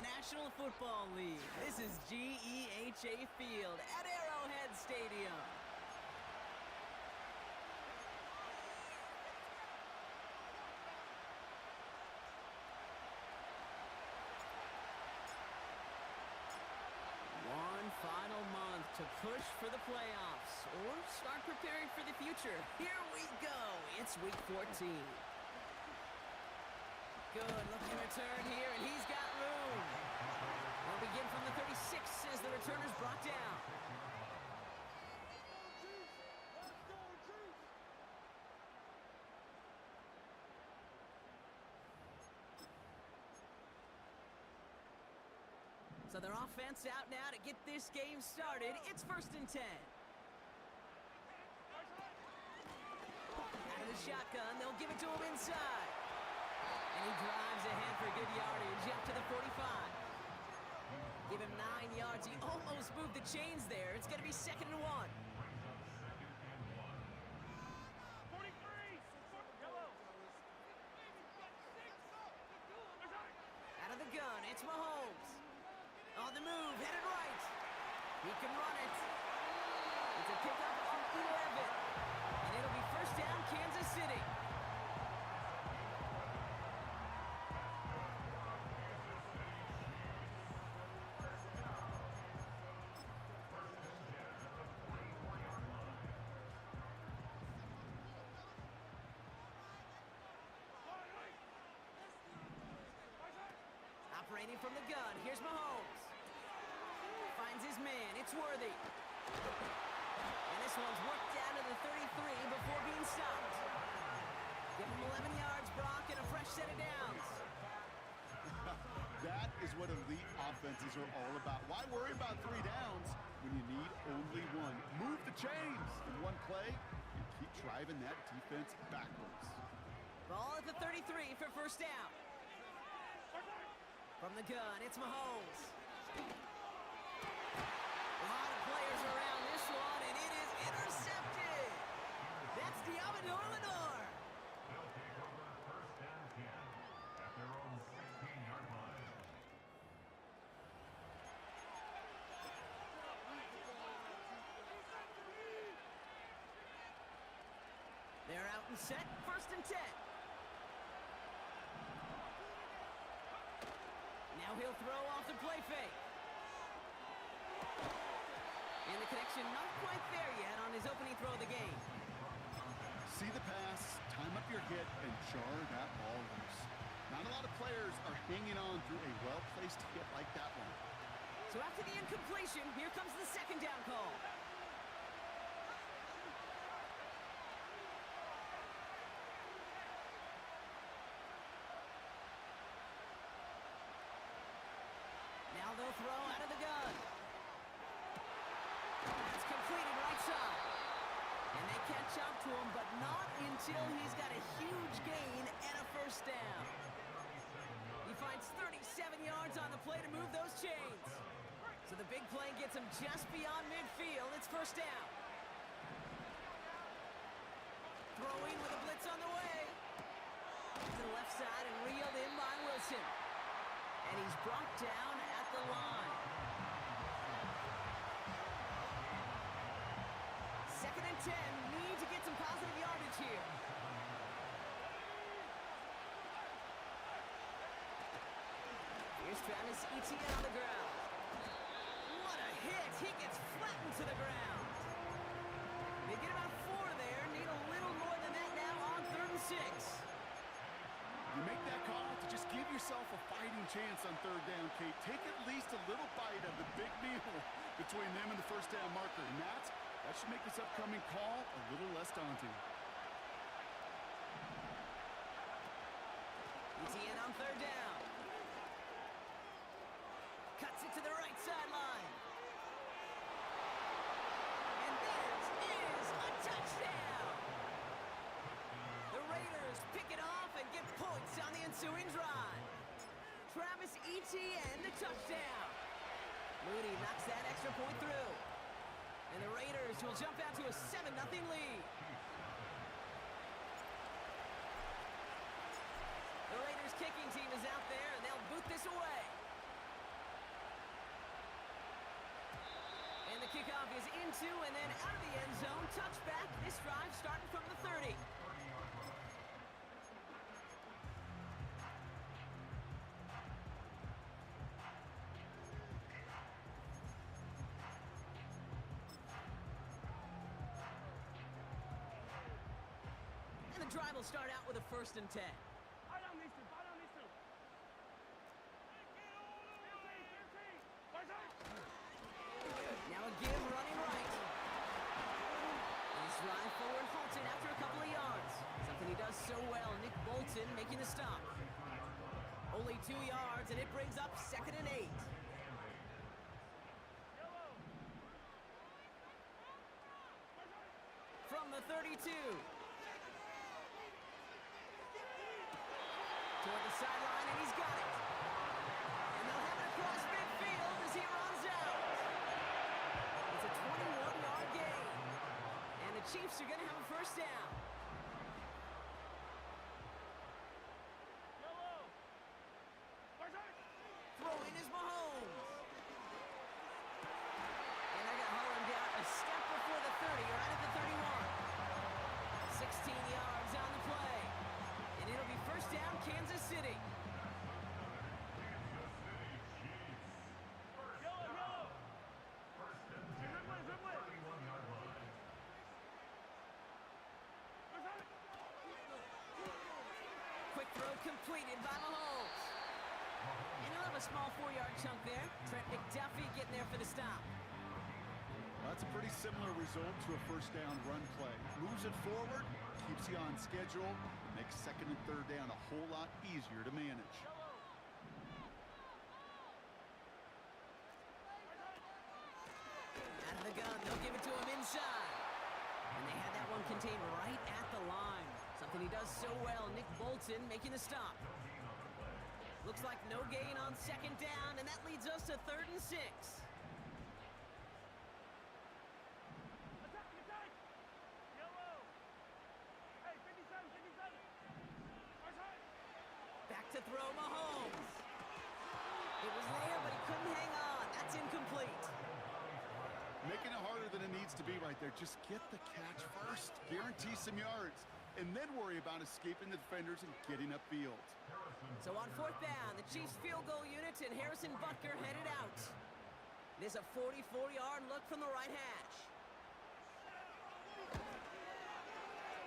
National Football League. This is GEHA Field at Arrowhead Stadium. One final month to push for the playoffs or start preparing for the future. Here we go. It's week 14. Good looking return here, and he's got room. We'll begin from the 36 as the returner's brought down. So their offense out now to get this game started. It's 1st and 10. Out of the shotgun, they'll give it to him inside. And he drives ahead for good yardage up to the 45. Give him 9 yards. He almost moved the chains there. It's going to be 2nd and 1. Out of the gun, it's Mahomes. On the move, headed right. He can run it. It's a pickup on 11. And it'll be 1st down, Kansas City. Operating from the gun, here's Mahomes. Finds his man, it's Worthy. And this one's worked down to the 33 before being stopped. Give him 11 yards, Brock, and a fresh set of downs. That is what elite offenses are all about. Why worry about 3 downs when you need only 1? Move the chains in one play and keep driving that defense backwards. Ball at the 33 for 1st down. From the gun, it's Mahomes. A lot of players around this one, and it is intercepted. That's Diablo Lenore. They'll take over 1st and 10 at their own 16-yard line. They're out and set, 1st and 10. Now he'll throw off the play fake. And the connection not quite there yet on his opening throw of the game. See the pass, time up your hit, and jar that ball loose. Not a lot of players are hanging on through a well-placed hit like that one. So after the incompletion, here comes the 2nd down call. Now they'll throw out of the gun. That's completed right side. And they catch up to him, but not until he's got a huge gain and a 1st down. He finds 37 yards on the play to move those chains. So the big play gets him just beyond midfield. It's 1st down. Throwing with a blitz on the way. To the left side and reeled in by Wilson. And he's brought down at the line. 2nd and 10. Need to get some positive yardage here. Here's Travis Etienne on the ground. What a hit. He gets flattened to the ground. They get about 4 there. Need a little more than that now on 3rd and 6. You make that call to just give yourself a fighting chance on 3rd down, Kate. Take at least a little bite of the big meal between them and the 1st down marker. And that should make this upcoming call a little less daunting. Etienne on 3rd down. Cuts it to the right sideline. And this is a touchdown. The Raiders pick it off and get points on the ensuing drive. Travis Etienne, the touchdown. Mooney knocks that extra point through. And the Raiders will jump out to a 7-0 lead. The Raiders kicking team is out there, and they'll boot this away. into and then out of the end zone. Touchback. This drive starting from the 30. And the drive will start out with a 1st and 10. Now a give running right. His drive forward halted after a couple of yards. Something he does so well. Nick Bolton making the stop. Only 2 yards, and it brings up 2nd and 8. From the 32. Toward the sideline, and he's got it. And they'll have it across midfield as he runs out. It's a 21-yard gain. And the Chiefs are going to have a 1st down. Throwing is Mahomes. And they're going to haul him down a step before the 30, right at the 31. 16 yards on the play. And it'll be 1st down, Kansas City. Quick throw completed by Mahomes. And he'll have a small 4-yard chunk there. Trent McDuffie getting there for the stop. That's a pretty similar result to a 1st down run play. Moves it forward, keeps you on schedule, makes 2nd and 3rd down a whole lot easier to manage. Out of the gun, they'll give it to him inside. And they had that one contained right at the line. Something he does so well. Nick Bolton making the stop. Looks like no gain on 2nd down, and that leads us to 3rd and 6. Back to throw Mahomes. It was there, but he couldn't hang on. That's incomplete. Making it harder than it needs to be right there. Just get the catch first. Guarantee some yards. And then worry about escaping the defenders and getting upfield. So on 4th down, the Chiefs field goal unit and Harrison Butker headed out. There's a 44-yard look from the right hash.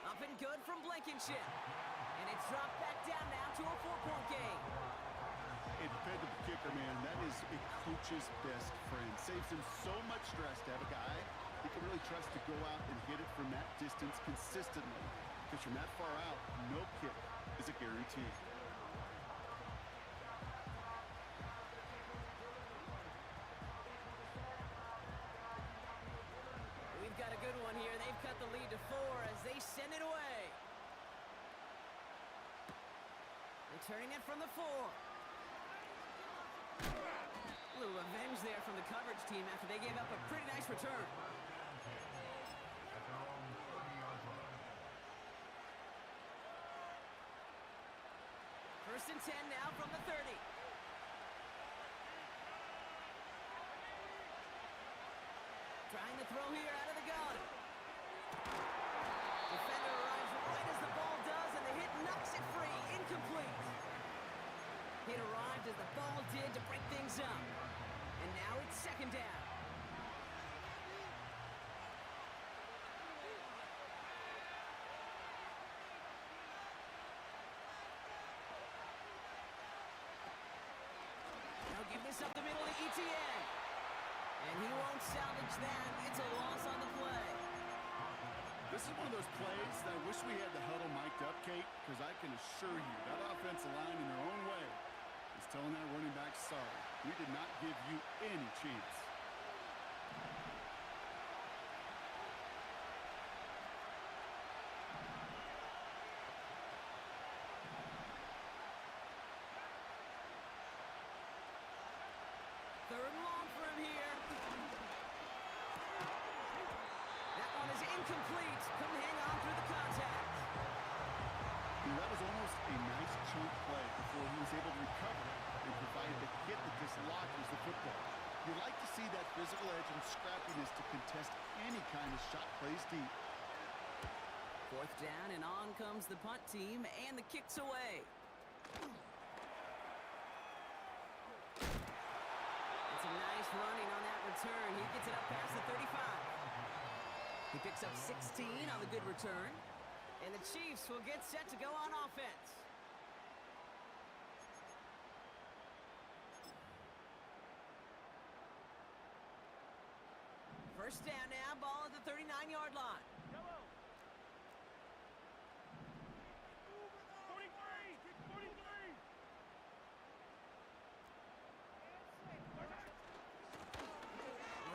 Up and good from Blankenship. And it's dropped back down now to a 4-point game. And depend on the kicker, man. That is a coach's best friend. Saves him so much stress to have a guy he can really trust to go out and hit it from that distance consistently. Because from that far out, no kick is a guarantee. We've got a good one here. They've cut the lead to 4 as they send it away. Returning it from the 4. A little revenge there from the coverage team after they gave up a pretty nice return. First and 10 now from the 30. Trying to throw here out of the gun. Defender arrives right as the ball does, and the hit knocks it free. Incomplete. Hit arrived as the ball did to break things up. And now it's 2nd down. They'll give this up the middle to ETN. And he won't salvage that. It's a loss on the play. This is one of those plays that I wish we had the huddle mic'd up, Kate, because I can assure you that offensive line in their own way is telling that running back, sorry, we did not give you any chance. Third and long for him here. That one is incomplete. Couldn't hang on through the contact. That was almost a nice chunk play before he was able to recover and provide the hit that dislodges the football. You like to see that physical edge and scrappiness to contest any kind of shot plays deep. 4th down, and on comes the punt team, and the kick's away. It's a nice running on that return. He gets it up past the 35. He picks up 16 on the good return, and the Chiefs will get set to go on offense. First down now, ball at the 39-yard line.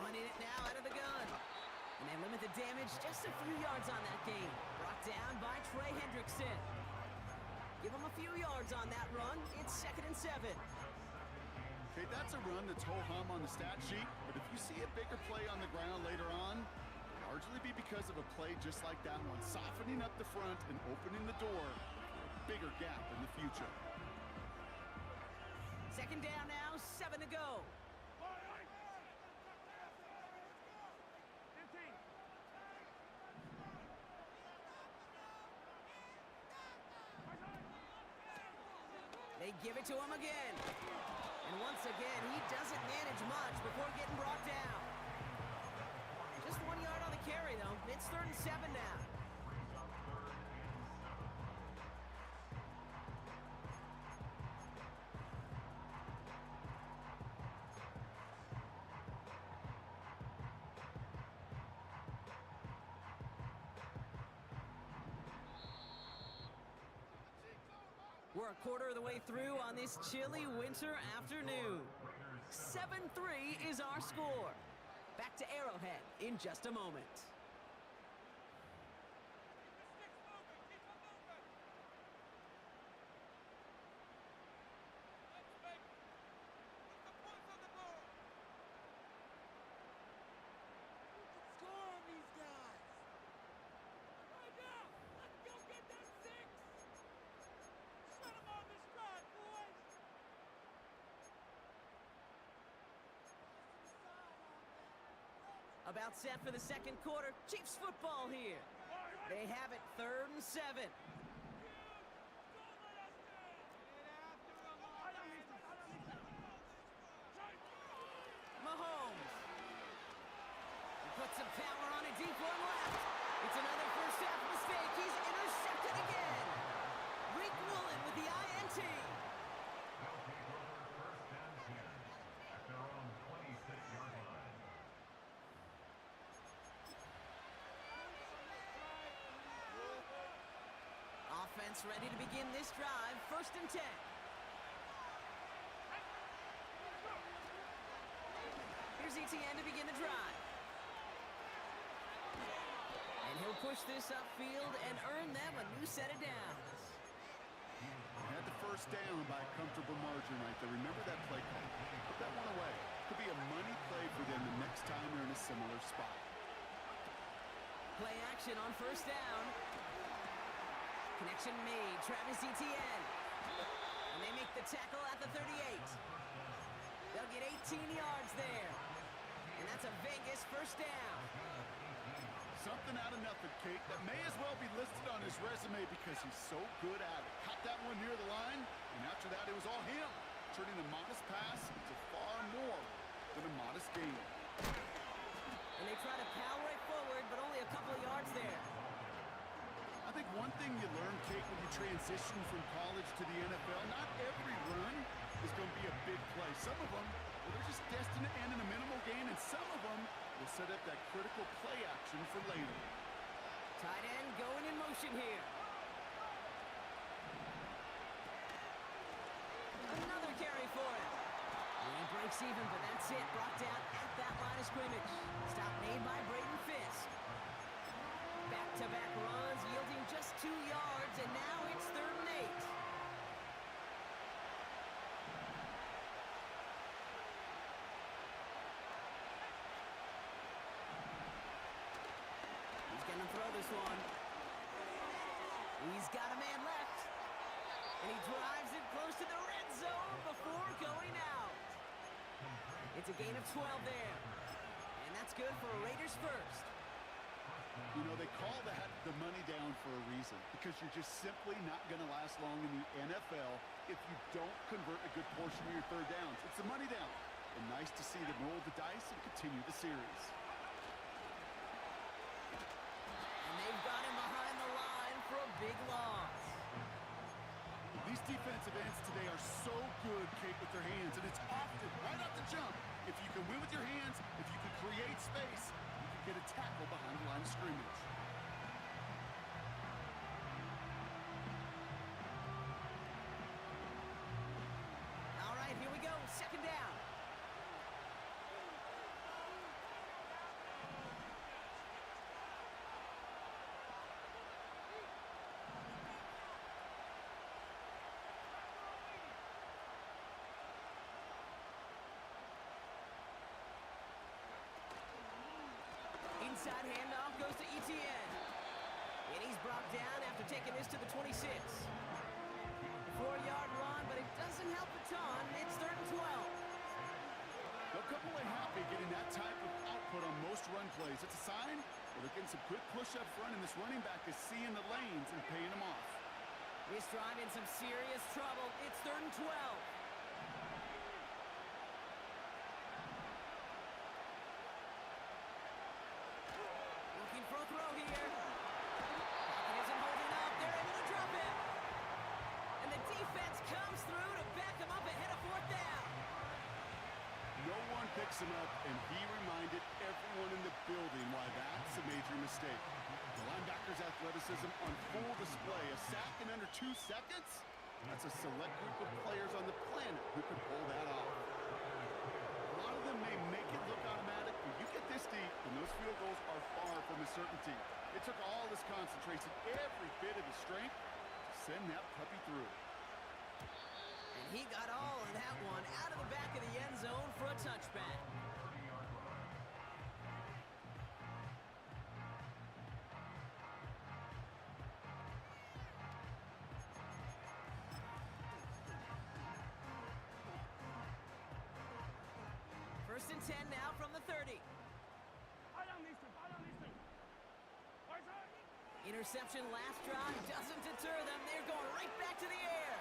Running it now out of the gun. And they limit the damage just a few yards on that game. Brought down by Trey Hendrickson. Give him a few yards on that run. It's 2nd and 7. Okay, that's a run that's ho-hum on the stat sheet, but if you see a bigger play on the ground later on, it'll largely be because of a play just like that one, softening up the front and opening the door for a bigger gap in the future. 2nd down now, 7 to go. They give it to him again. And once again, he doesn't manage much before getting brought down. Just 1 yard on the carry, though. It's 3rd and 7 now. We're a quarter of the way through on this chilly winter afternoon. 7-3 is our score. Back to Arrowhead in just a moment. About set for the 2nd quarter. Chiefs football here. They have it 3rd and 7. Mahomes. He puts some power on a deep one left. It's another first half mistake. He's intercepted again. Rick Woolen with the INT. They'll take over 1st and 10 at their own 26-yard line. Offense ready to begin this drive. 1st and 10. Here's ETN to begin the drive. And he'll push this upfield and earn them a new set of downs. They had the first down by a comfortable margin right there. Remember that play call. Put that one away. Could be a money play for them the next time they're in a similar spot. Play action on 1st down. Connection made. Travis Etienne. And they make the tackle at the 38. They'll get 18 yards there. And that's a Vegas 1st down. Something out of nothing, Kate. That may as well be listed on his resume because he's so good at it. Caught that one near the line, and after that it was all him. Turning a modest pass into far more than a modest gain. And they try to power right forward, but only a couple of yards there. I think one thing you learn, Kate, when you transition from college to the NFL, not every run is going to be a big play. Some of them, well, they're just destined to end in a minimal gain, and some of them will set up that critical play action for later. Tight end going in motion here. Another carry for him. And he breaks even, but that's it. Brought down at that line of scrimmage. Stop made by Braden Fisk. Back-to-back runs yielding just 2 yards, and now it's 3rd and 8. He's going to throw this one. He's got a man left. And he drives it close to the red zone before going out. It's a gain of 12 there. And that's good for a Raiders first. You know, they call that the money down for a reason, because you're just simply not going to last long in the NFL if you don't convert a good portion of your third downs. It's a money down. And nice to see them roll the dice and continue the series. And they've got him behind the line for a big loss. These defensive ends today are so good, Kate, with their hands, and it's often right off the jump. If you can win with your hands, if you can create space, you can get a tackle behind the line of scrimmage. All right, here we go. Second down. Inside handoff goes to Etienne. And he's brought down after taking this to the 26. 4-yard run, but it doesn't help a ton. It's 3rd and 12. They'll come away happy getting that type of output on most run plays. It's a sign that they're getting some quick push up front, and this running back is seeing the lanes and paying them off. This drive in some serious trouble. It's 3rd and 12. Looking for a throw here. Pocket isn't holding up. They're able to drop it. And the defense comes through to back him up ahead of 4th down. No one picks him up, and he reminded everyone in the building why that's a major mistake. The linebacker's athleticism on full display. A sack in under 2 seconds? That's a select group of players on the planet who can pull that off. A lot of them may make it look automatic, but you get this deep, and those field goals are far from a certainty. It took all this concentration, every bit of his strength, to send that puppy through. And he got all of that one out of the back of the end zone for a touchback. First and 10 now from the 30. Interception last drive doesn't deter them. They're going right back to the air.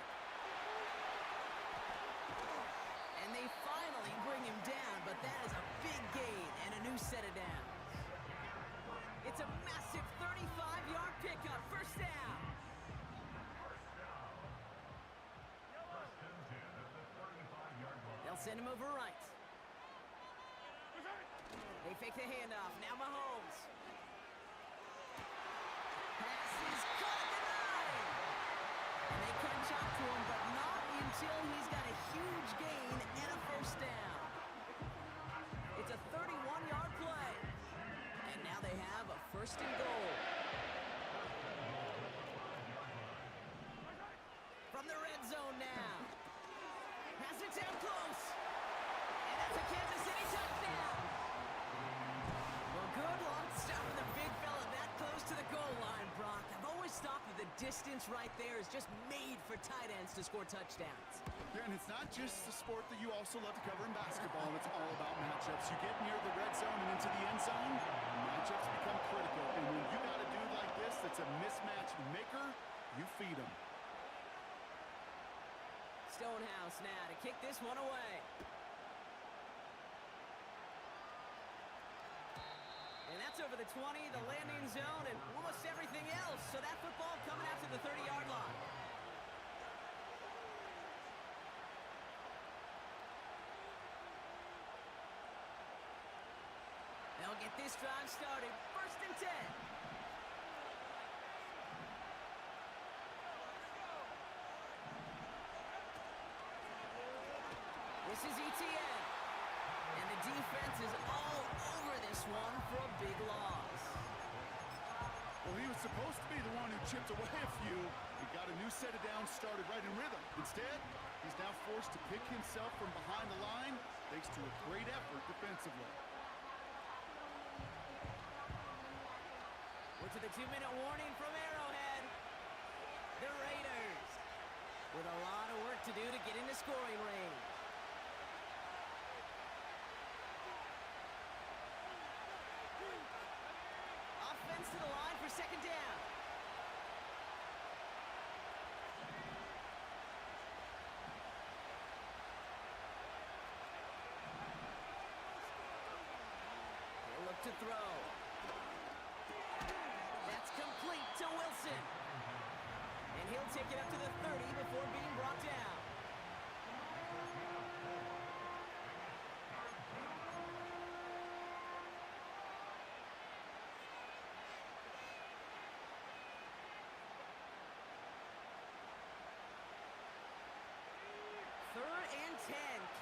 And they finally bring him down, but that is a big gain and a new set of downs. It's a massive 35-yard pickup. First down. They'll send him over right. They fake the handoff. Now Mahomes. Pass is caught at the 9. And they catch up to him, but not until he's got a huge gain and a first down. It's a 31-yard play. And now they have a 1st and goal. From the red zone now. Pass it down close. And that's a Kansas City touchdown. Well, good luck stopping the big fella that close to the goal line, Brock. I've always thought that the distance right there is just made for tight ends to score touchdowns. Yeah, and it's not just the sport that you also love to cover in basketball. It's all about matchups. You get near the red zone and into the end zone, matchups become critical. And when you got a dude like this that's a mismatch maker, you feed him. Stonehouse now to kick this one away. And that's over the 20, the landing zone, and almost everything else. So that football coming out to the 30-yard line. They'll get this drive started. 1st and 10. This is Etienne. And the defense is all over this one for a big loss. Well, he was supposed to be the one who chipped away a few. He got a new set of downs started right in rhythm. Instead, he's now forced to pick himself from behind the line thanks to a great effort defensively. We're to the 2-minute warning from Arrowhead. The Raiders with a lot of work to do to get into scoring range. throw. That's complete to Wilson. And he'll take it up to the 30 before being brought down. Third and 10.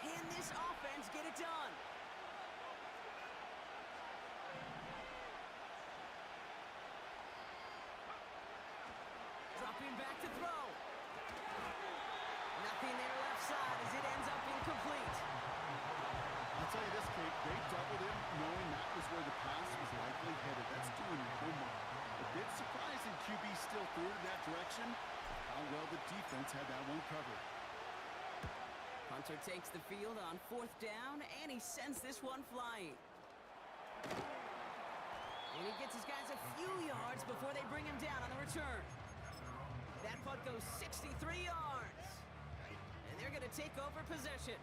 Can this offense get it done? Dropping back to throw. Nothing there left side as it ends up incomplete. I'll tell you this, Kate, they doubled him knowing that was where the pass was likely headed. That's doing your homework. A bit surprising QB still threw it in that direction. How well the defense had that one covered. Hunter takes the field on 4th down, and he sends this one flying. And he gets his guys a few yards before they bring him down on the return. That punt goes 63 yards. And they're going to take over possession.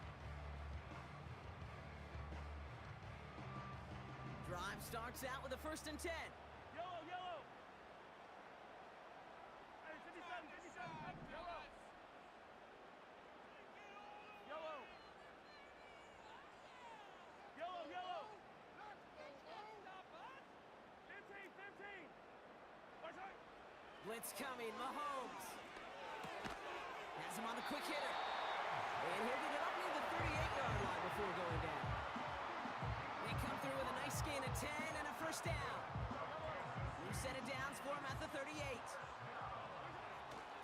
Drive starts out with a 1st and 10. Yellow, yellow. Hey, 57, 57, yellow. Yellow. Yellow, yellow. 15, 15. Watch out. Blitz coming, Mahomes. Has him on the quick hitter. And he'll get it up near the 38-yard line before going down. They come through with a nice gain of 10 and a 1st down. New set of downs for him at the 38.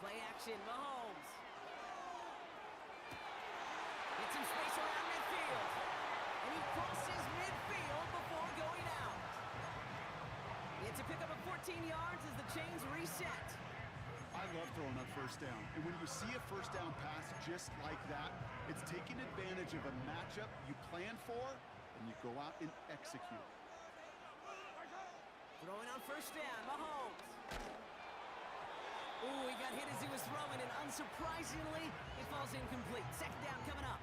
Play action, Mahomes. Gets some space around midfield. And he crosses midfield before going out. It's a pickup of 14 yards as the chains reset. I love throwing on 1st down. And when you see a 1st down pass just like that, it's taking advantage of a matchup you plan for, and you go out and execute. Throwing on 1st down, Mahomes. Ooh, he got hit as he was throwing, and unsurprisingly, it falls incomplete. 2nd down coming up.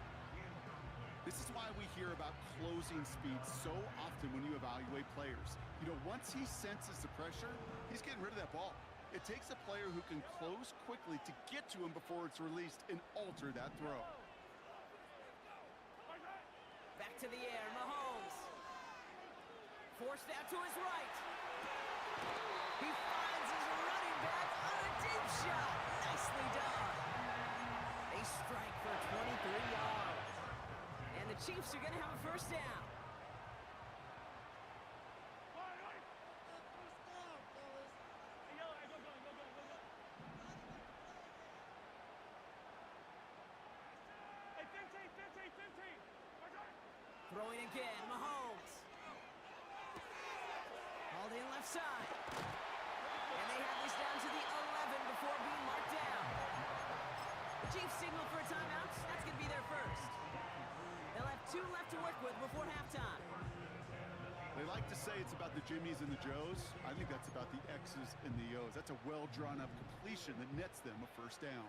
This is why we hear about closing speed so often when you evaluate players. You know, once he senses the pressure, he's getting rid of that ball. It takes a player who can close quickly to get to him before it's released and alter that throw. Back to the air, Mahomes. Forced out to his right. He finds his running back on a deep shot. Nicely done. They strike for 23 yards. And the Chiefs are going to have a 1st down. Throwing again, Mahomes. Hauled in left side. And they have this down to the 11 before being marked down. The Chiefs signal for a timeout. That's going to be their 1st. They'll have 2 left to work with before halftime. They like to say it's about the Jimmies and the Joes. I think that's about the X's and the O's. That's a well-drawn-up completion that nets them a 1st down.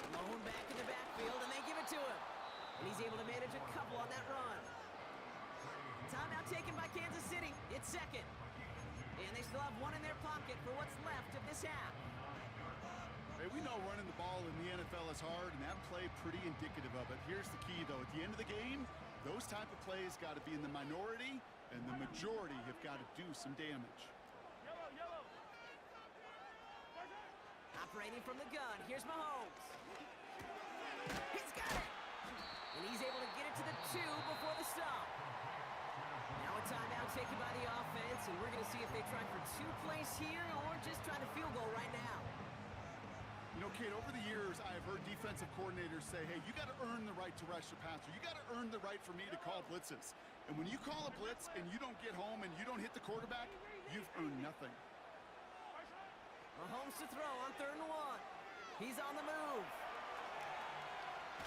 Malone back in the backfield, and they give it to him. And he's able to manage a couple on that run. Timeout taken by Kansas City. It's 2nd. And they still have 1 in their pocket for what's left of this half. Hey, we know running the ball in the NFL is hard, and that play pretty indicative of it. Here's the key, though. At the end of the game, those type of plays got to be in the minority, and the majority have got to do some damage. Yellow, yellow. Operating from the gun, here's Mahomes. He's got it! And he's able to get it to the 2 before the stop. Now a timeout taken by the offense, and we're going to see if they try for 2 plays here or just try to field goal right now. You know, Kate, over the years, I've heard defensive coordinators say, hey, you got to earn the right to rush the passer. You got to earn the right for me to call blitzes. And when you call a blitz and you don't get home and you don't hit the quarterback, you've earned nothing. Mahomes to throw on 3rd and 1. He's on the move.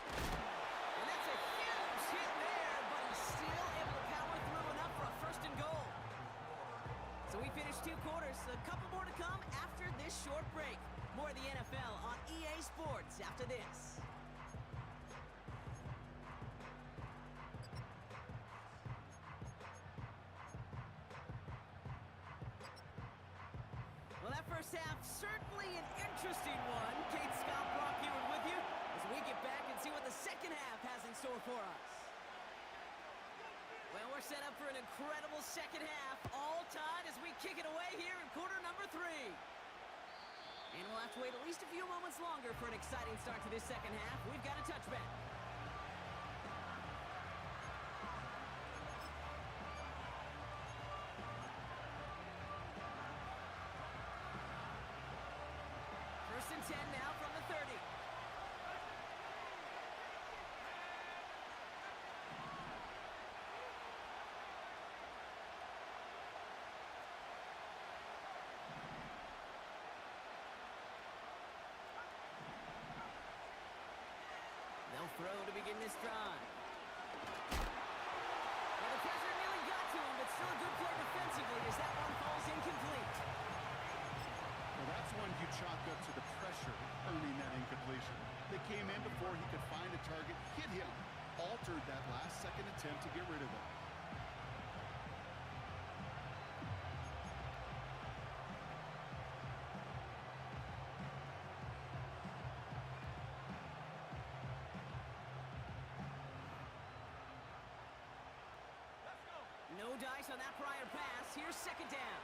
And that's a huge hit there, but he's still able to power through enough for a 1st and goal. So we finished 2 quarters. A couple more to come after this short break. More of the NFL on EA Sports after this. First half, certainly an interesting one. Kate Scott Brock here with you as we get back and see what the second half has in store for us. Well, we're set up for an incredible second half, all tied as we kick it away here in quarter number 3. And we'll have to wait at least a few moments longer for an exciting start to this second half. We've got a touchback. First and 10 now from the 30. They'll throw to begin this drive. Well, the pressure nearly got to him, but still a good play defensively as that one falls incomplete. Well, that's one you chalk up to the pressure earning that incompletion. They came in before he could find a target, hit him, altered that last-second attempt to get rid of him. No dice on that prior pass. Here's second down.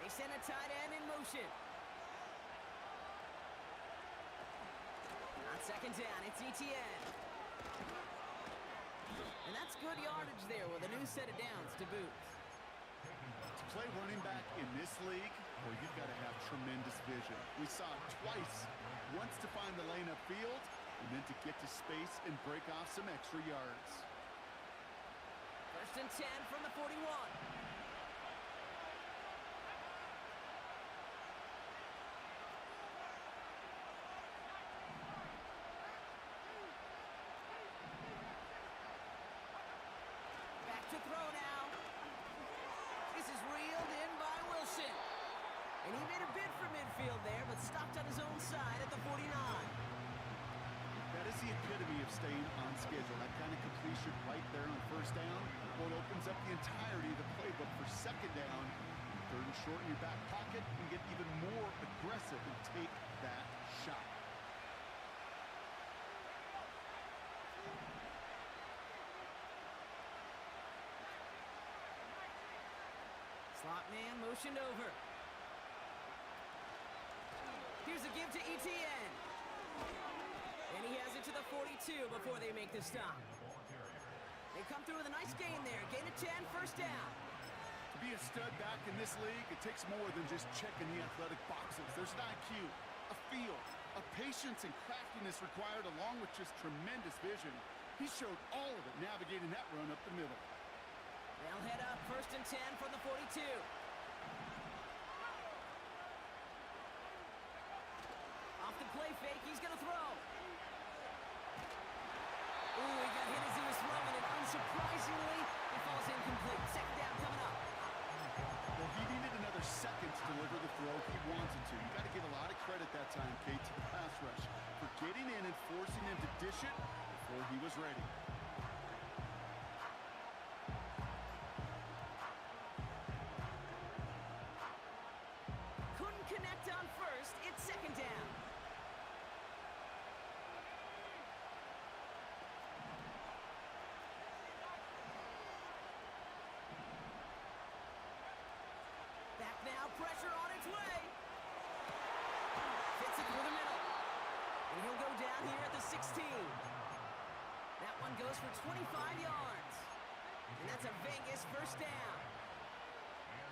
They send a tight end in motion. On second down, it's Etienne. And that's good yardage there with a new set of downs to boot. To play running back in this league, well, you've got to have tremendous vision. We saw it twice. Once to find the lane upfield, and then to get to space and break off some extra yards. First and 10 from the 41. Back to throw now. This is reeled in by Wilson. And he made a bid for midfield there, but stopped on his own side at the 49. That is the epitome of staying on schedule. That kind of completion right there on first down. Well, it opens up the entirety of the playbook for second down. Third and short in your back pocket. You get even more aggressive and take that shot. Slot man motioned over. Here's a give to Etienne. And he has it to the 42 before they make the stop. They come through with a nice gain there. Gain of 10, first down. To be a stud back in this league, it takes more than just checking the athletic boxes. There's an IQ, a feel, a patience and craftiness required along with just tremendous vision. He showed all of it navigating that run up the middle. They'll head up first and 10 from the 42. Off the play fake, he's going to throw. Ooh, he got hit as he was throwing it. Unsurprisingly, it falls incomplete. Second down coming up. Well, he needed another second to deliver the throw he wanted to. You got to give a lot of credit that time, Kate, to the pass rush for getting in and forcing him to dish it before he was ready. Couldn't connect on first. It's second down. Back now, pressure on its way. Fits it through the middle. And he'll go down here at the 16. That one goes for 25 yards. And that's a Vegas first down.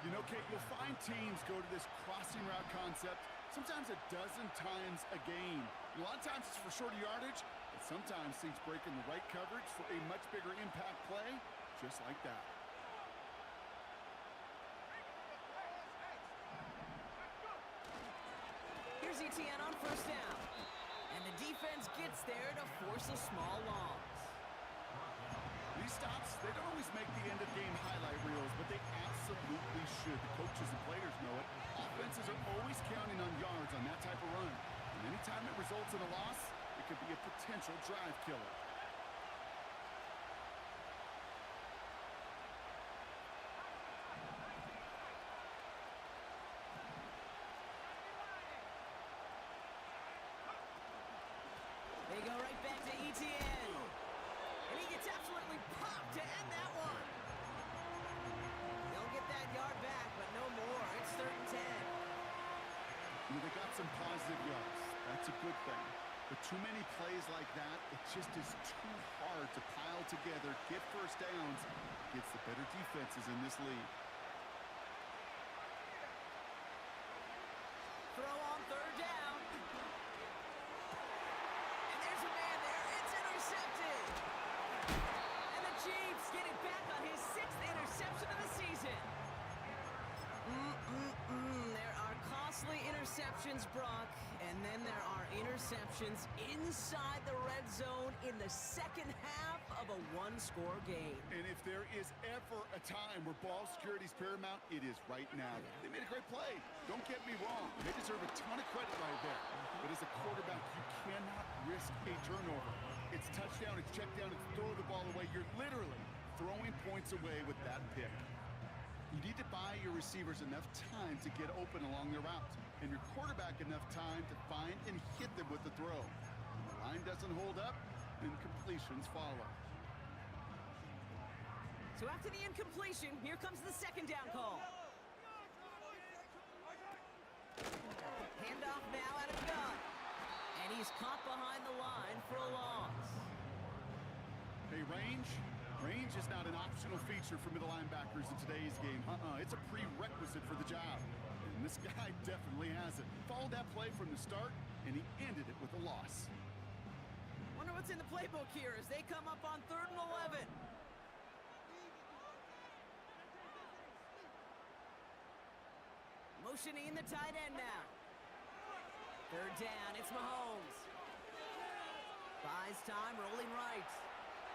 You know, Kate, you'll find teams go to this crossing route concept sometimes a dozen times a game. A lot of times it's for shorter yardage, but sometimes things break in the right coverage for a much bigger impact play, just like that. Here's Etienne on first down. And the defense gets there to force a small loss. These stops, they don't always make the end-of-game highlight reels, but they absolutely should. The coaches and players know it. Offenses are always counting on yards on that type of run. And anytime it results in a loss, it could be a potential drive killer. ETN. And he gets absolutely popped to end that one. They'll get that yard back, but no more. It's 3rd and 10. They got some positive yards. That's a good thing. But too many plays like that, it just is too hard to pile together, get first downs against the better defenses in this league. Throw on 3rd down. And there's a man there. It's intercepted. And the Chiefs get it back on his 6th interception of the season. There are costly interceptions, Brock. And then there are interceptions inside the red zone in the second half of a one-score game. And if there is ever a time where ball security is paramount, it is right now. They made a great play. Don't get me wrong. They deserve a ton of credit right there. But as a quarterback, you cannot risk a turnover. It's touchdown, it's check down, it's throw the ball away. You're literally throwing points away with that pick. You need to buy your receivers enough time to get open along their route, and your quarterback enough time to find and hit them with the throw. When the line doesn't hold up, then completions follow. So after the incompletion, here comes the 2nd down call. Handoff now out of the gun. And he's caught behind the line for a loss. Hey, range is not an optional feature for middle linebackers in today's game. It's a prerequisite for the job. And this guy definitely has it. Followed that play from the start, and he ended it with a loss. Wonder what's in the playbook here as they come up on 3rd and 11. Motioning the tight end now. 3rd down, it's Mahomes. Buys time, rolling right.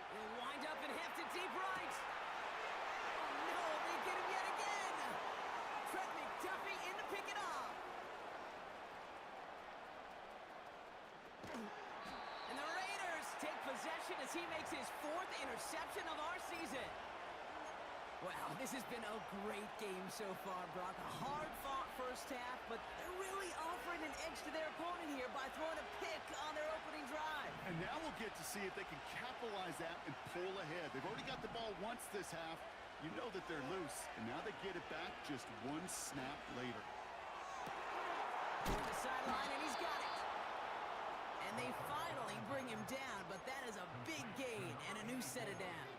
He'll wind up and heft it deep right. Oh no, they get him yet again. Trent McDuffie in to pick it off. And the Raiders take possession as he makes his 4th interception of our season. Wow, this has been a great game so far, Brock. A hard-fought first half, but they're really offering an edge to their opponent here by throwing a pick on their opening drive. And now we'll get to see if they can capitalize that and pull ahead. They've already got the ball once this half. You know that they're loose, and now they get it back just one snap later. Toward the sideline, and he's got it. And they finally bring him down, but that is a big gain and a new set of downs.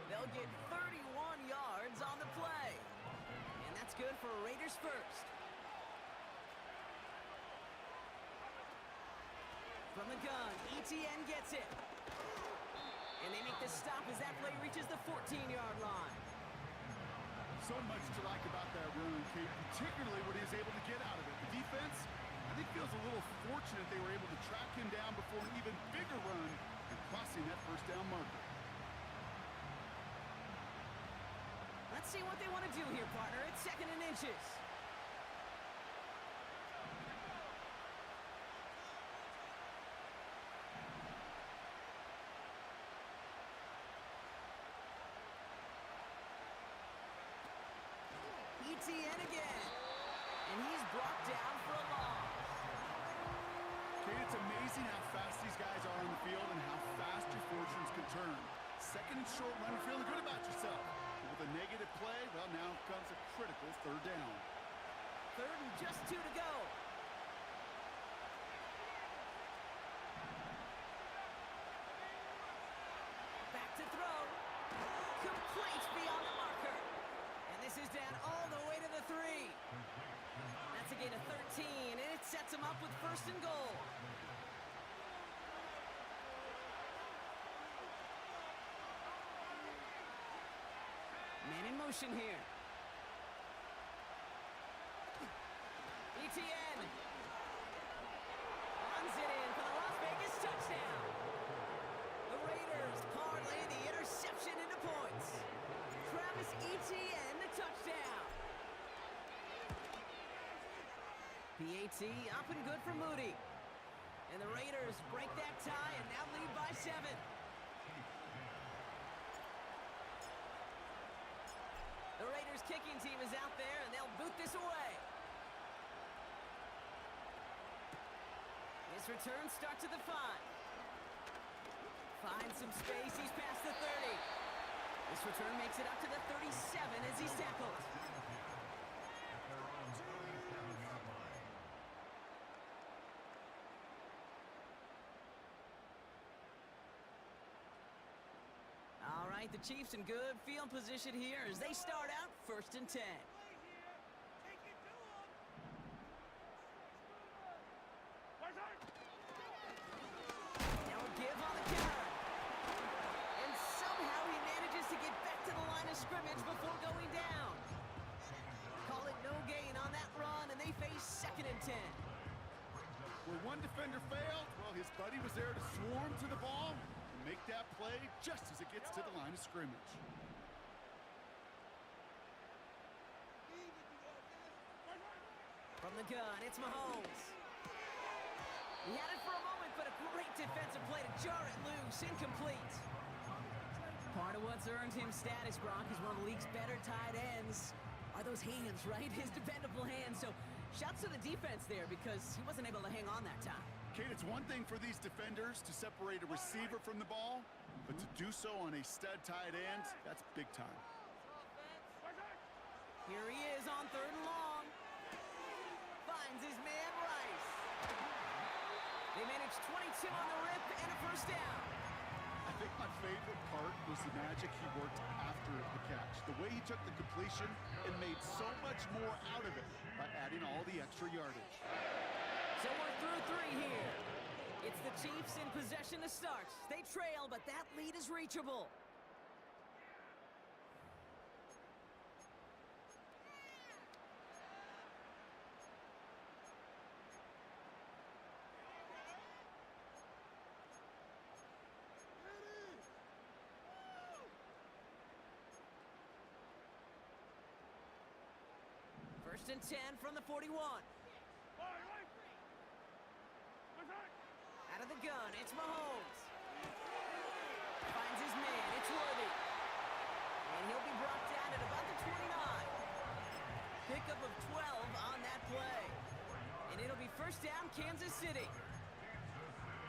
They'll get 31 yards on the play. And that's good for a Raiders first. From the gun, ETN gets it. And they make the stop as that play reaches the 14-yard line. So much to like about that run, Kate, particularly what he was able to get out of it. The defense, I think, feels a little fortunate they were able to track him down before an even bigger run and crossing that first down marker. Let's see what they want to do here, partner. It's 2nd and inches. ETN again. And he's brought down for a loss. Kate, it's amazing how fast these guys are on the field and how fast your fortunes can turn. 2nd and short run, you're feeling good about yourself. With a negative play, well, now comes a critical 3rd down. 3rd and just 2 to go. Back to throw. Complete beyond the marker. And this is down all the way to the 3. That's a gain of 13, and it sets him up with 1st and goal. Man in motion here. ETN runs it in for the Las Vegas touchdown. The Raiders parlay the interception into points. Travis Etienne, the touchdown. PAT up and good for Moody. And the Raiders break that tie and now lead by 7. The Raiders kicking team is out there, and they'll boot this away. His return starts at the 5. Finds some space. He's past the 30. This return makes it up to the 37 as he's tackled. At their own 37-yard line. All right, the Chiefs in good field position here as they start out 1st and 10. Now a give on the counter. And somehow he manages to get back to the line of scrimmage before going down. Call it no gain on that run, and they face 2nd and 10. Where one defender failed, well, his buddy was there to swarm to the ball and make that play just as it gets to the line of scrimmage. From the gun, it's Mahomes. He had it for a moment, but a great defensive play to jar it loose. Incomplete. Part of what's earned him status, Brock, is one of the league's better tight ends. Are those hands, right? His dependable hands. So shouts to the defense there because he wasn't able to hang on that time. Kate, it's one thing for these defenders to separate a receiver from the ball, but to do so on a stud tight end, that's big time. Here he is on 3rd and long. Finds his man Rice. They managed 22 on the rip and a 1st down. I think my favorite part was the magic he worked after the catch. The way he took the completion and made so much more out of it by adding all the extra yardage. So we're through 3 here. It's the Chiefs in possession to start. They trail, but that lead is reachable. First and 10 from the 41. Out of the gun, it's Mahomes. Finds his man, it's Worthy. And he'll be brought down at about the 29. Pickup of 12 on that play. And it'll be 1st down, Kansas City.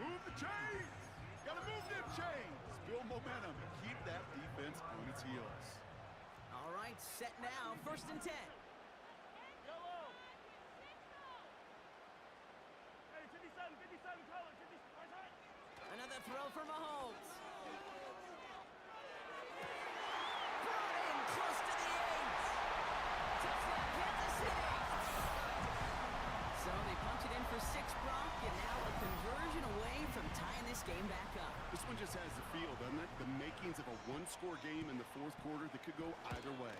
Move the chains! Gotta move them chains! Build momentum and keep that defense on its heels. All right, set now, 1st and 10. Another throw for Mahomes. Brought in close to the 8. Touchdown, Kansas City. So they punch it in for 6, Brock, and now a conversion away from tying this game back up. This one just has the feel, doesn't it? The makings of a one-score game in the 4th quarter that could go either way.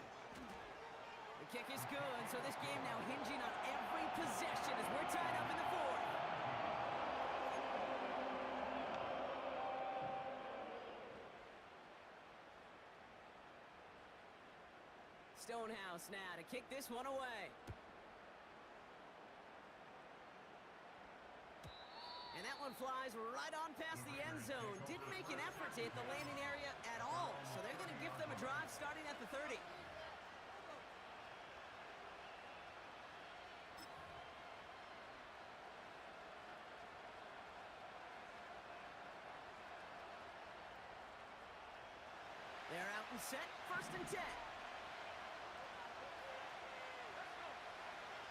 The kick is good, so this game now hinging on every possession as we're tied up in the 4th. Stonehouse now to kick this one away. And that one flies right on past the end zone. Didn't make an effort to hit the landing area at all. So they're going to give them a drive starting at the 30. They're out and set, 1st and 10.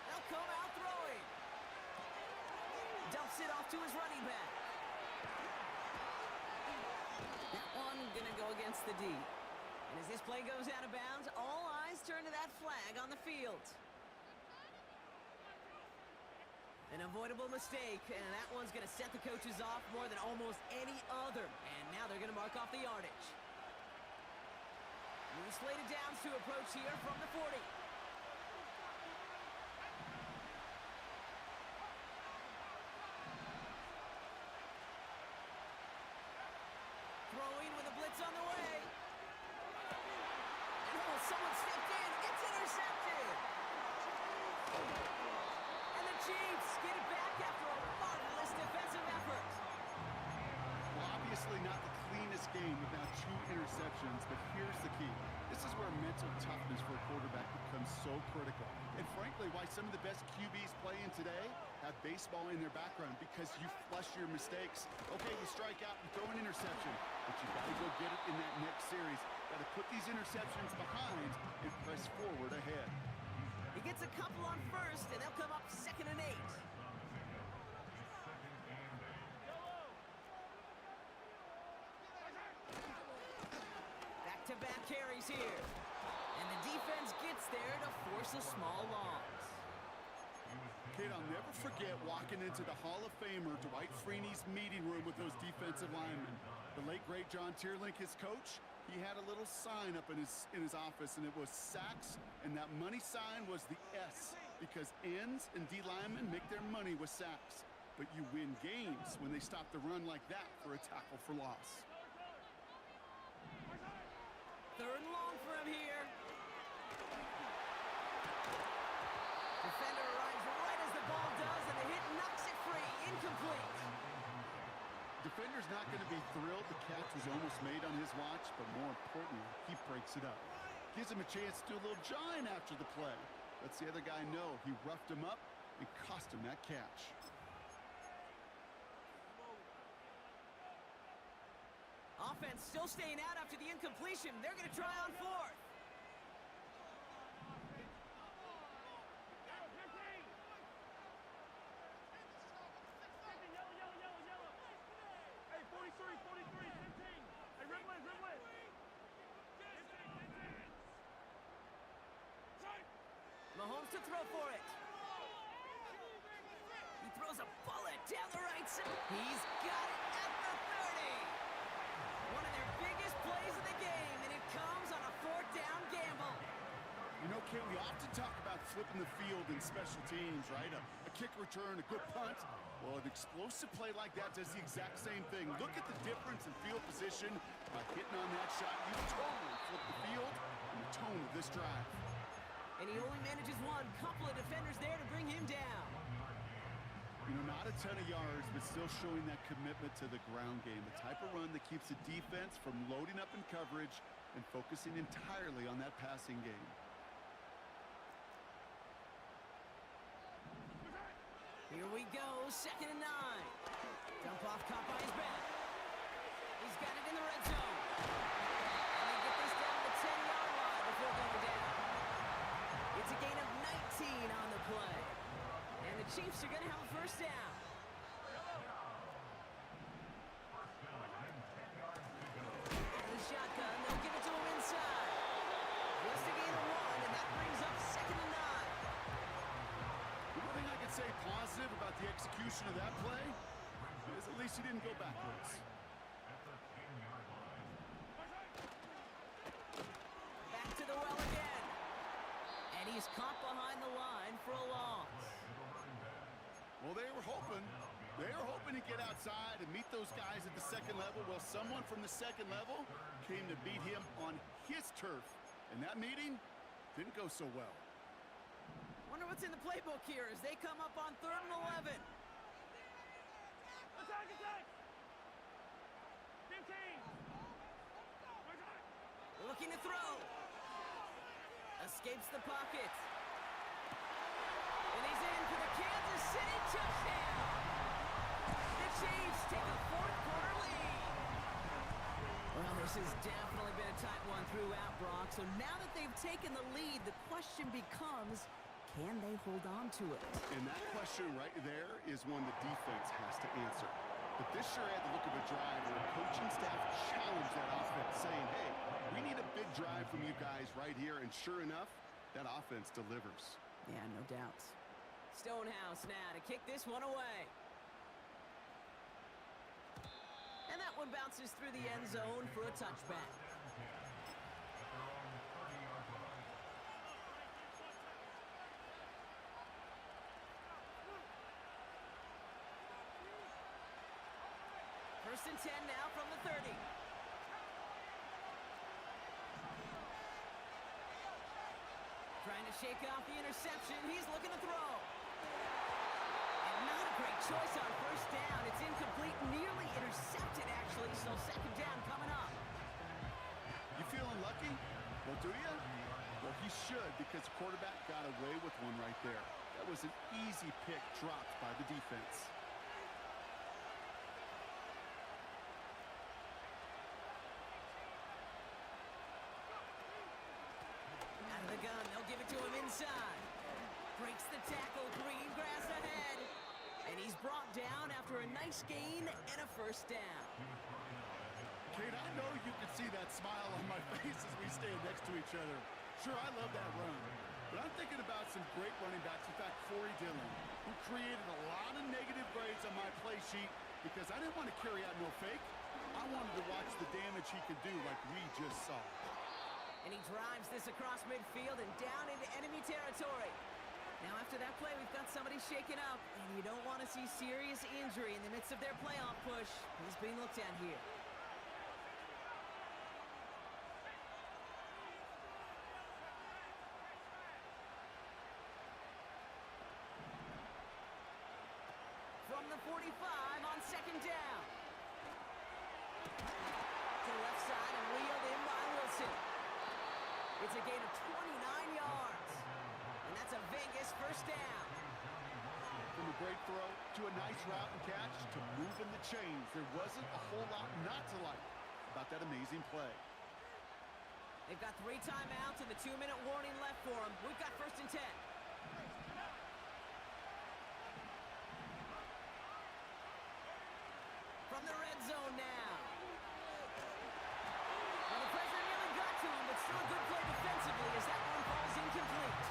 They'll come out throwing. Dumps it off to his running back. That one gonna go against the D. And as this play goes out of bounds, all eyes turn to that flag on the field. An avoidable mistake, and that one's gonna set the coaches off more than almost any other. And now they're gonna mark off the yardage. New slated downs to approach here from the 40. Throwing with a blitz on the way. And oh, someone stepped in. It's intercepted. And the Chiefs get it back after a marvelous defensive effort. Well, obviously not the cleanest game without 2 interceptions, but here's the key. This is where mental toughness for a quarterback becomes so critical. And frankly, why some of the best QBs playing today have baseball in their background because you flush your mistakes. Okay, you strike out and throw an interception, but you got to go get it in that next series. Got to put these interceptions behind and press forward ahead. He gets a couple on first, and they'll come up 2nd and 8. Back-to-back carries here. And the defense gets there to force a small loss. Kid, I'll never forget walking into the Hall of Famer Dwight Freeney's meeting room with those defensive linemen. The late, great John Tierlink, his coach, he had a little sign up in his office, and it was sacks, and that money sign was the S, because ends and D linemen make their money with sacks. But you win games when they stop the run like that for a tackle for loss. 3rd and long for him here. Defender arrives right as the ball does, and the hit knocks it free. Incomplete. Defender's not going to be thrilled the catch was almost made on his watch, but more importantly, he breaks it up. Gives him a chance to do a little jawing after the play. Lets the other guy know he roughed him up and cost him that catch. Offense still staying out after the incompletion. They're going to try on 4th. Mahomes to throw for it. He throws a bullet down the right side. He's got it at the 30. One of their biggest plays of the game, and it comes on a 4th down gamble. You know, Kate, we often talk about flipping the field in special teams, right? A kick return, a good punt. Well, an explosive play like that does the exact same thing. Look at the difference in field position. By hitting on that shot, you totally flip the field and the tone of this drive. And he only manages one. Couple of defenders there to bring him down. You know, not a ton of yards, but still showing that commitment to the ground game. The type of run that keeps the defense from loading up in coverage and focusing entirely on that passing game. Here we go, 2nd and 9. Dump off caught by his back. He's got it in the red zone. And they get this down to the 10-yard line before going down. It's a gain of 19 on the play. And the Chiefs are going to have a 1st down. And the shotgun, they'll give it to him inside. Just a gain of 1, and that brings up 2nd and 9. One thing I can say positive about the execution of that play is at least he didn't go backwards. Back to the well again. And he's caught behind the line for a loss. Well, they were hoping to get outside and meet those guys at the 2nd level. Well, someone from the 2nd level came to beat him on his turf. And that meeting didn't go so well. Wonder what's in the playbook here as they come up on 3rd and 11. Attack, attack! 15! Looking to throw. Escapes the pocket. And he's in for the Kansas City touchdown. The Chiefs take a 4th quarter lead. Well, this has definitely been a tight one throughout, Brock. So now that they've taken the lead, the question becomes, can they hold on to it? And that question right there is one the defense has to answer. But this sure had the look of a drive where the coaching staff challenged that offense, saying, hey, we need a big drive from you guys right here. And sure enough, that offense delivers. Yeah, no doubt. Stonehouse now to kick this one away. And that one bounces through the end zone for a touchback. First and 10 now from the 30. Trying to shake off the interception. He's looking to throw. And not a great choice on 1st down. It's incomplete, nearly intercepted, actually. So 2nd down coming up. You feeling lucky? Well, do you? Well, he should, because the quarterback got away with one right there. That was an easy pick dropped by the defense. Out of the gun, they'll give it to him inside. Breaks the tackle, green grass ahead. And he's brought down after a nice gain and a first down. Kate, I know you can see that smile on my face as we stand next to each other. Sure, I love that run. But I'm thinking about some great running backs. In fact, Corey Dillon, who created a lot of negative grades on my play sheet because I didn't want to carry out no fake. I wanted to watch the damage he could do like we just saw. And he drives this across midfield and down into enemy territory. Now after that play, we've got somebody shaken up, and you don't want to see serious injury in the midst of their playoff push. He's being looked at here. From the 45 on second down. To the left side and wheeled in by Wilson. It's a gain of 29 yards. And that's a Vegas first down. From a great throw to a nice route and catch to moving the chains. There wasn't a whole lot not to like about that amazing play. They've got 3 timeouts and the 2-minute warning left for them. We've got first and 10. From the red zone now. Well, the pressure nearly got to him, but still a good play defensively as that one falls incomplete.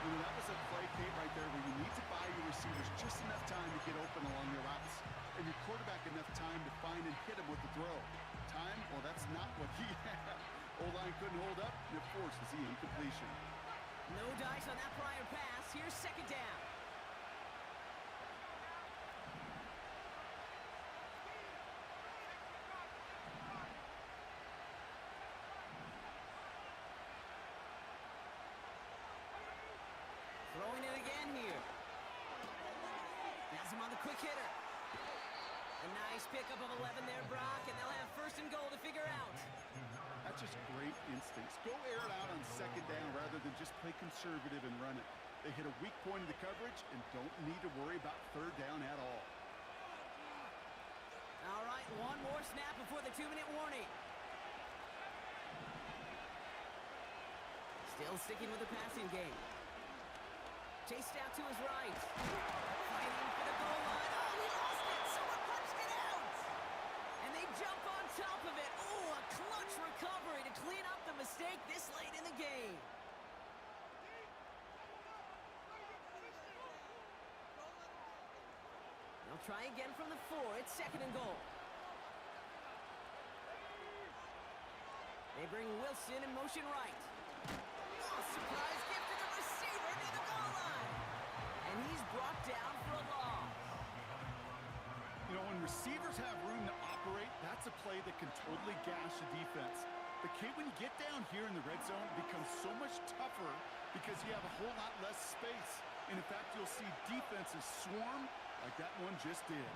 You know, that was a play, Kate, right there where you need to buy your receivers just enough time to get open along your routes, and your quarterback enough time to find and hit him with the throw. Time? Well, that's not what he had. O-line couldn't hold up, and it forces the incompletion. No dice on that prior pass. Here's second down. Throwing it again here. Has him on the quick hitter. A nice pickup of 11 there, Brock, and they'll have first and goal to figure out. That's just great instincts. Go air it out on second down rather than just play conservative and run it. They hit a weak point of the coverage and don't need to worry about third down at all. All right, one more snap before the 2-minute warning. Still sticking with the passing game. Chased out to his right. Fighting for the goal line. Oh, he lost it. Someone punched it out. And they jump on top of it. Oh, a clutch recovery to clean up the mistake this late in the game. They'll try again from the 4. It's second and goal. They bring Wilson in motion right. Oh, surprise gift to the receiver near the goal line. And he's brought down for a loss. You know, when receivers have room to operate, that's a play that can totally gash a defense. But Kate, when you get down here in the red zone, it becomes so much tougher because you have a whole lot less space. And in fact, you'll see defenses swarm like that one just did.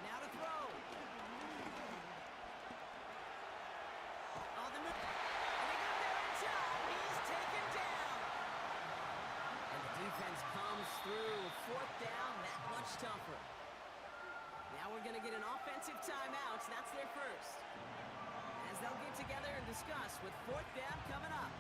Now to throw. On the move. And he got there in time. He's taken down. And the defense comes through. Fourth down, that much tougher. Now we're going to get an offensive timeout. That's their first. As they'll get together and discuss with fourth down coming up.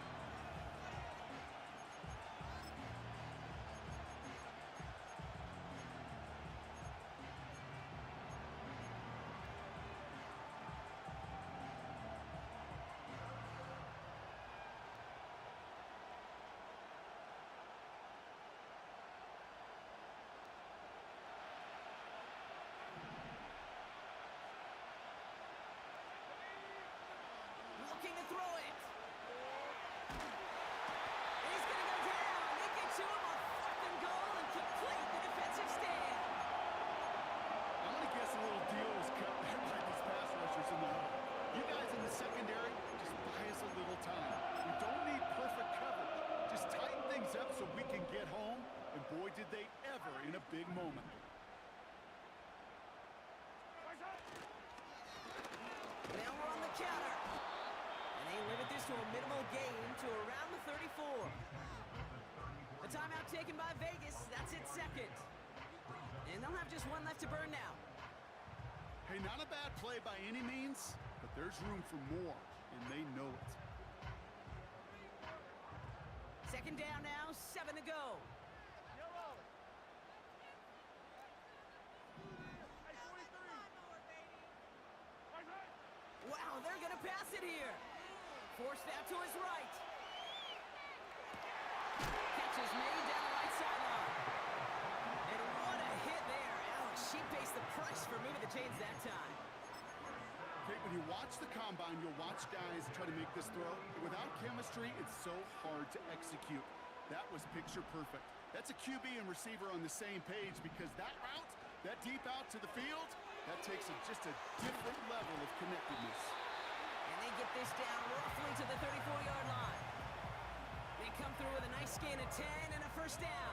Looking to throw it. He's going to go down. They get to him on fourth and goal and complete the defensive stand. I'm going to guess a little deal was cut there by these pass rushers in the huddle. You guys in the secondary, just buy us a little time. We don't need perfect coverage. Just tighten things up so we can get home. And boy, did they ever in a big moment. to a minimal gain to around the 34. A timeout taken by Vegas. That's its second. And they'll have just one left to burn now. Hey, not a bad play by any means, but there's room for more, and they know it. Second down now, 7 to go. Yellow. Hey, 43. Right. Wow, they're going to pass it here. Forced out to his right. Catch is made down the right sideline. And what a hit there. Alex, she pays the price for moving the chains that time. Okay, when you watch the combine, you'll watch guys try to make this throw. Without chemistry, it's so hard to execute. That was picture perfect. That's a QB and receiver on the same page because that route, that deep out to the field, that takes just a different level of connectedness. And they get this down roughly to the 34-yard line. They come through with a nice gain of 10 and a first down.